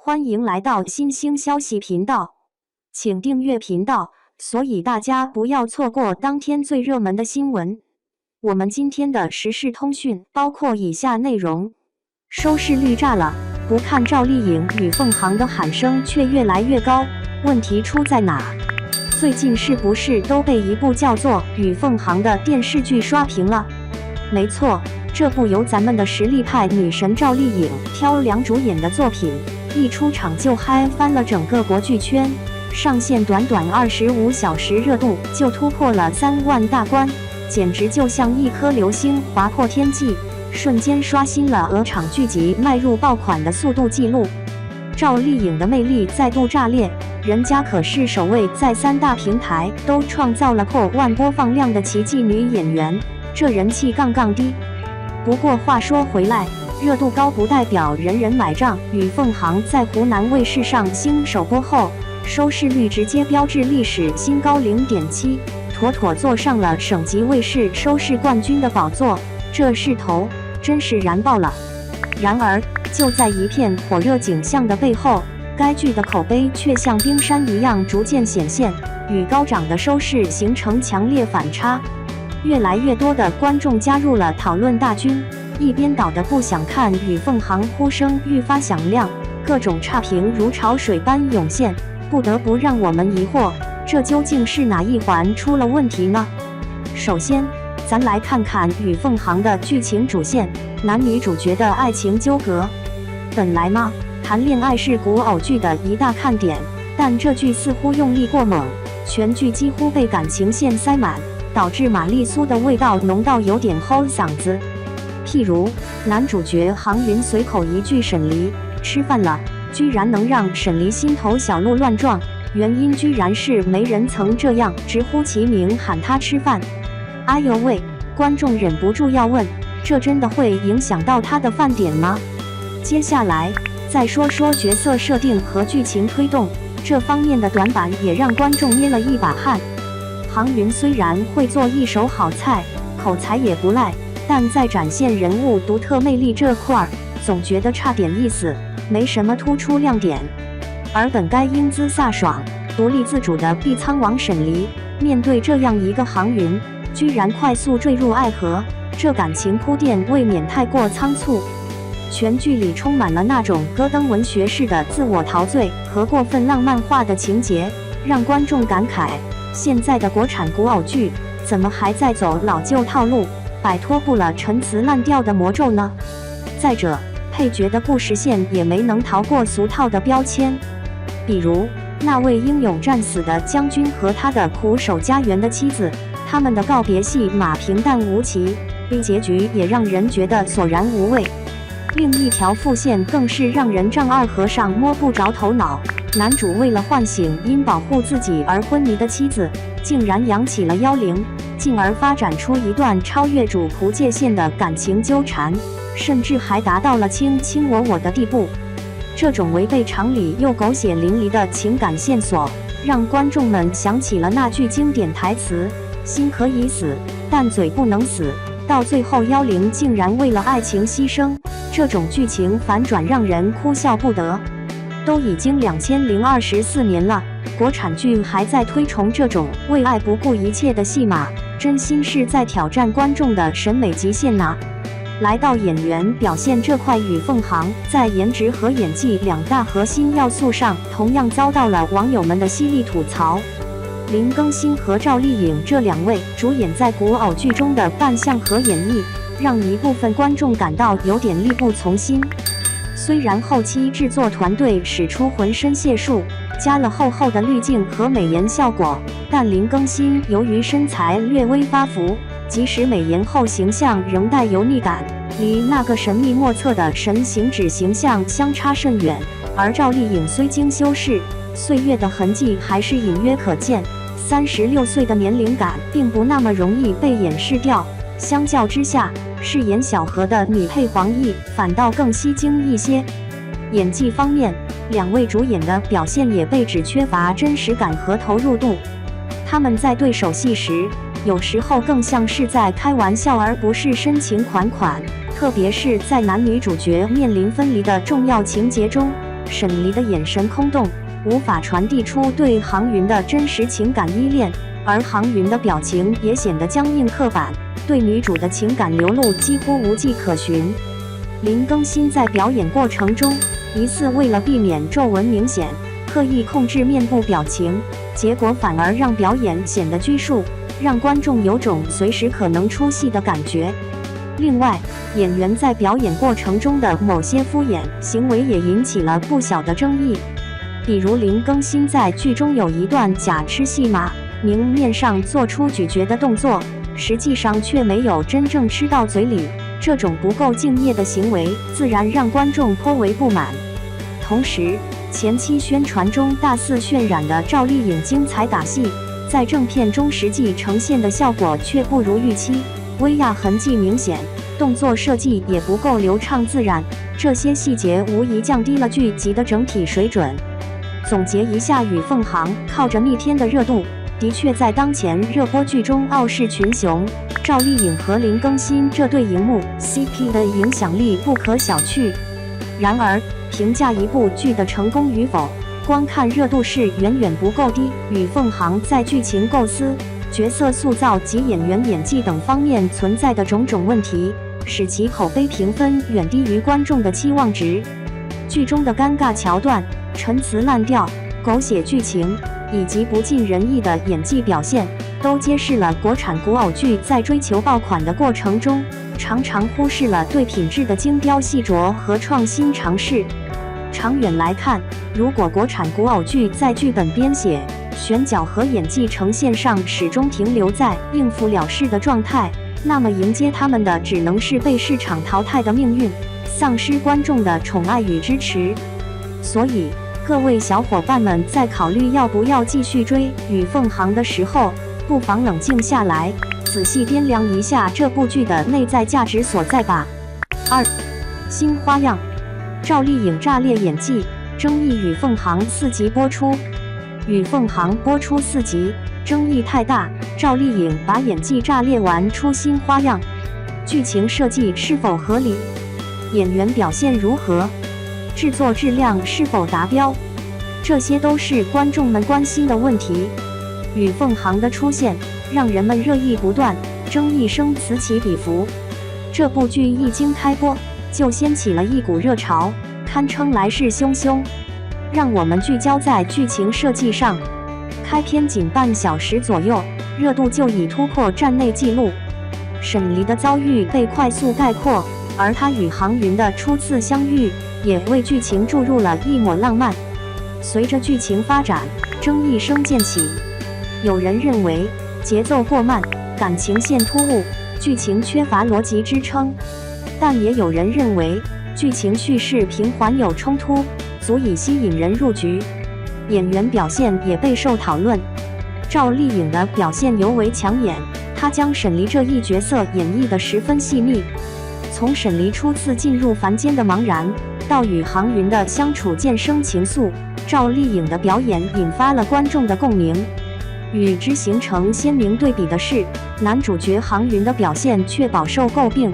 欢迎来到新兴消息频道，请订阅频道，所以大家不要错过当天最热门的新闻。我们今天的时事通讯包括以下内容：收视率炸了，不看赵丽颖与凤航的喊声却越来越高，问题出在哪？最近是不是都被一部叫做《与凤航》的电视剧刷屏了？没错，这部由咱们的实力派女神赵丽颖挑梁主演的作品，一出场就嗨翻了整个国剧圈，上线短短25小时热度就突破了3万大关，简直就像一颗流星划破天际，瞬间刷新了鹅厂剧集迈入爆款的速度记录。赵丽颖的魅力再度炸裂，人家可是首位在3大平台都创造了破万播放量的奇迹女演员，这人气杠杠低。不过话说回来，热度高不代表人人买账。与凤航在湖南卫视上星首播后，收视率直接飙至历史新高0.7，妥妥坐上了省级卫视收视冠军的宝座，这势头真是燃爆了。然而，就在一片火热景象的背后，该剧的口碑却像冰山一样逐渐显现，与高涨的收视形成强烈反差。越来越多的观众加入了讨论大军，一边倒的不想看与凤航呼声愈发响亮，各种差评如潮水般涌现，不得不让我们疑惑，这究竟是哪一环出了问题呢？首先，咱来看看与凤航的剧情主线，男女主角的爱情纠葛。本来嘛，谈恋爱是古偶剧的一大看点，但这剧似乎用力过猛，全剧几乎被感情线塞满，导致玛丽苏的味道浓到有点齁嗓子。譬如男主角杭云随口一句沈黎吃饭了，居然能让沈黎心头小鹿乱撞，原因居然是没人曾这样直呼其名喊他吃饭。哎呦喂，观众忍不住要问，这真的会影响到他的饭点吗？接下来再说说角色设定和剧情推动，这方面的短板也让观众捏了一把汗。杭云虽然会做一手好菜，口才也不赖，但在展现人物独特魅力这块儿，总觉得差点意思，没什么突出亮点。而本该英姿飒爽、独立自主的碧苍王沈黎，面对这样一个杭云，居然快速坠入爱河，这感情铺垫未免太过仓促。全剧里充满了那种戈登文学式的自我陶醉和过分浪漫化的情节，让观众感慨，现在的国产古偶剧怎么还在走老旧套路，摆脱不了陈词滥调的魔咒呢？再者，配角的故事线也没能逃过俗套的标签，比如那位英勇战死的将军和他的苦守家园的妻子，他们的告别戏码平淡无奇，结局也让人觉得索然无味。另一条副线更是让人丈二和尚摸不着头脑，男主为了唤醒因保护自己而昏迷的妻子，竟然养起了妖灵，进而发展出一段超越主仆界限的感情纠缠，甚至还达到了卿卿我我的地步。这种违背常理又狗血淋漓的情感线索，让观众们想起了那句经典台词：心可以死，但嘴不能死。到最后妖灵竟然为了爱情牺牲，这种剧情反转让人哭笑不得。都已经2024年了，国产剧还在推崇这种为爱不顾一切的戏码，真心是在挑战观众的审美极限呐。来到演员表现这块，与凤航在颜值和演技2大核心要素上同样遭到了网友们的犀利吐槽。林更新和赵丽颖这2位主演在古偶剧中的扮相和演绎，让一部分观众感到有点力不从心。虽然后期制作团队使出浑身解数，加了厚厚的滤镜和美颜效果，但林更新由于身材略微发福，即使美颜后形象仍带油腻感，离那个神秘莫测的神形脂形象相差甚远。而赵丽颖虽经修饰，岁月的痕迹还是隐约可见，36岁的年龄感并不那么容易被掩饰掉。相较之下，饰演小何的女配黄奕反倒更吸睛一些。演技方面，2位主演的表现也被指缺乏真实感和投入度。他们在对手戏时，有时候更像是在开玩笑，而不是深情款款。特别是在男女主角面临分离的重要情节中，沈离的眼神空洞，无法传递出对杭云的真实情感依恋，而杭云的表情也显得僵硬刻板，对女主的情感流露几乎无迹可寻。林更新在表演过程中，疑似为了避免皱纹明显，刻意控制面部表情，结果反而让表演显得拘束，让观众有种随时可能出戏的感觉。另外，演员在表演过程中的某些敷衍行为也引起了不小的争议，比如林更新在剧中有一段假吃戏码，明面上做出咀嚼的动作，实际上却没有真正吃到嘴里，这种不够敬业的行为自然让观众颇为不满。同时，前期宣传中大肆渲染的赵丽颖精彩打戏，在正片中实际呈现的效果却不如预期，威亚痕迹明显，动作设计也不够流畅自然，这些细节无疑降低了剧集的整体水准。总结一下，与凤航靠着逆天的热度，的确在当前热播剧中傲视群雄。赵丽颖和林更新这对荧幕 CP 的影响力不可小觑。然而，评价一部剧的成功与否，光看热度是远远不够的。与凤航在剧情构思、角色塑造及演员演技等方面存在的种种问题，使其口碑评分远低于观众的期望值。剧中的尴尬桥段、陈词滥调、狗血剧情以及不尽人意的演技表现，都揭示了国产古偶剧在追求爆款的过程中，常常忽视了对品质的精雕细琢和创新尝试。长远来看，如果国产古偶剧在剧本编写、选角和演技呈现上始终停留在应付了事的状态，那么迎接他们的只能是被市场淘汰的命运，丧失观众的宠爱与支持。所以，各位小伙伴们在考虑要不要继续追与凤航的时候，不妨冷静下来，仔细掂量一下这部剧的内在价值所在吧。2. 新花样，赵丽颖炸裂演技，争议与凤航4集播出。与凤航播出4集，争议太大，赵丽颖把演技炸裂玩出新花样，剧情设计是否合理？演员表现如何？制作质量是否达标？这些都是观众们关心的问题。与凤航的出现让人们热议不断，争议声此起彼伏。这部剧一经开播就掀起了一股热潮，堪称来势汹汹。让我们聚焦在剧情设计上。开篇仅半小时左右，热度就已突破站内纪录。沈离的遭遇被快速概括，而他与杭云的初次相遇也为剧情注入了一抹浪漫。随着剧情发展，争议声渐起。有人认为节奏过慢，感情线突兀，剧情缺乏逻辑支撑，但也有人认为剧情叙事平缓有冲突，足以吸引人入局。演员表现也备受讨论。赵丽颖的表现尤为抢眼，她将沈离这一角色演绎得十分细腻。从沈离初次进入凡间的茫然，到与杭云的相处渐生情愫，赵丽颖的表演引发了观众的共鸣。与之形成鲜明对比的是，男主角杭云的表现却饱受诟病。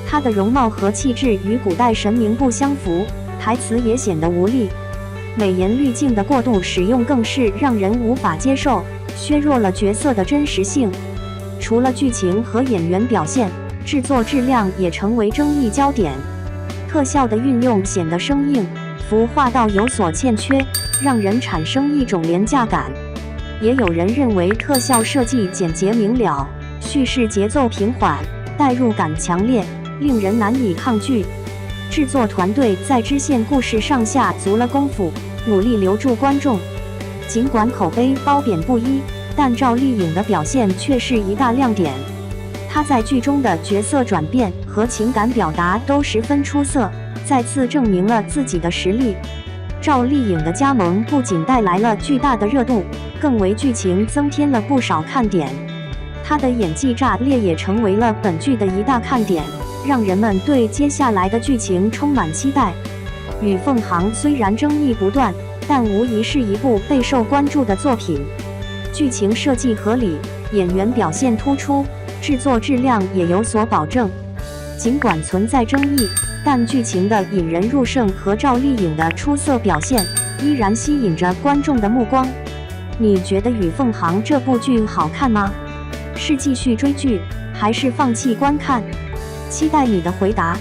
他的容貌和气质与古代神明不相符，台词也显得无力，美颜滤镜的过度使用更是让人无法接受，削弱了角色的真实性。除了剧情和演员表现，制作质量也成为争议焦点。特效的运用显得生硬，服化道有所欠缺，让人产生一种廉价感。也有人认为特效设计简洁明了，叙事节奏平缓，代入感强烈，令人难以抗拒。制作团队在支线故事上下足了功夫，努力留住观众。尽管口碑褒贬不一，但赵丽颖的表现却是一大亮点。她在剧中的角色转变和情感表达都十分出色，再次证明了自己的实力。赵丽颖的加盟不仅带来了巨大的热度，更为剧情增添了不少看点。她的演技炸裂也成为了本剧的一大看点，让人们对接下来的剧情充满期待。与凤航虽然争议不断，但无疑是一部备受关注的作品。剧情设计合理，演员表现突出，制作质量也有所保证。尽管存在争议，但剧情的引人入胜和赵丽颖的出色表现依然吸引着观众的目光。你觉得《与凤航》这部剧好看吗？是继续追剧，还是放弃观看？期待你的回答。